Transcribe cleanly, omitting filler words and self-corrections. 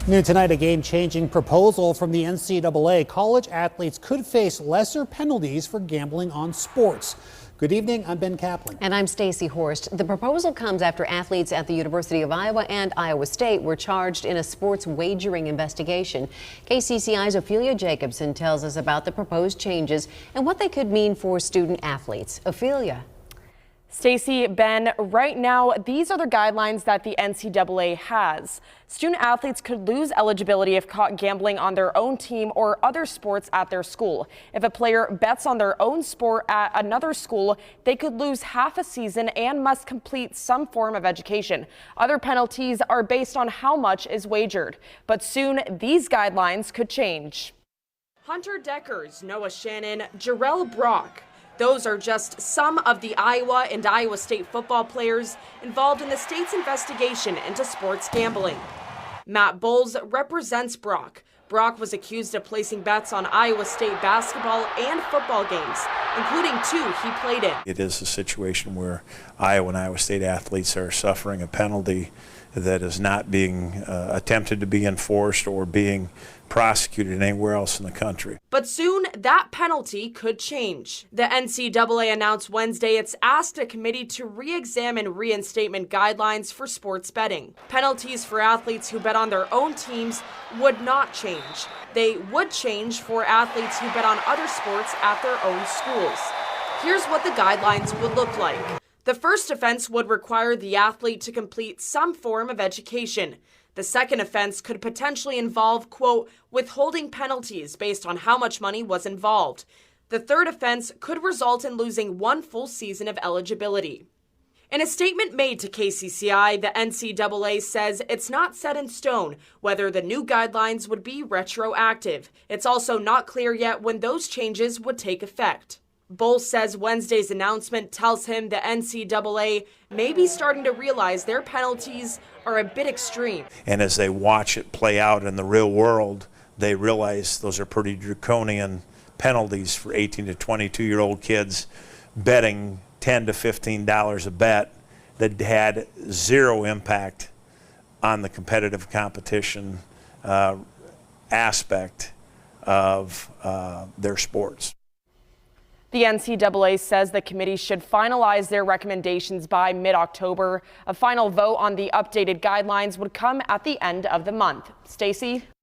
New tonight, a game-changing proposal from the NCAA. College athletes could face lesser penalties for gambling on sports. Good evening, I'm Ben Kaplan. And I'm Stacey Horst. The proposal comes after athletes at the University of Iowa and Iowa State were charged in a sports wagering investigation. KCCI's Ophelia Jacobson tells us about the proposed changes and what they could mean for student athletes. Ophelia. Stacey, Ben, right now, these are the guidelines that the NCAA has. Student athletes could lose eligibility if caught gambling on their own team or other sports at their school. If a player bets on their own sport at another school, they could lose half a season and must complete some form of education. Other penalties are based on how much is wagered. But soon, these guidelines could change. Hunter Deckers, Noah Shannon, Jarrell Brock. Those are just some of the Iowa and Iowa State football players involved in the state's investigation into sports gambling. Matt Bowles represents Brock. Brock was accused of placing bets on Iowa State basketball and football games, including two he played in. It is a situation where Iowa and Iowa State athletes are suffering a penalty that is not being attempted to be enforced or being prosecuted anywhere else in the country. But soon that penalty could change. The NCAA announced Wednesday it's asked a committee to re-examine reinstatement guidelines for sports betting. Penalties for athletes who bet on their own teams would not change. They would change for athletes who bet on other sports at their own schools. Here's what the guidelines would look like. The first offense would require the athlete to complete some form of education. The second offense could potentially involve, quote, withholding penalties based on how much money was involved. The third offense could result in losing one full season of eligibility. In a statement made to KCCI, the NCAA says it's not set in stone whether the new guidelines would be retroactive. It's also not clear yet when those changes would take effect. Bowles says Wednesday's announcement tells him the NCAA may be starting to realize their penalties are a bit extreme. And as they watch it play out in the real world, they realize those are pretty draconian penalties for 18 to 22-year-old kids betting $10 to $15 a bet that had zero impact on the competitive competition aspect of their sports. The NCAA says the committee should finalize their recommendations by mid-October. A final vote on the updated guidelines would come at the end of the month. Stacey?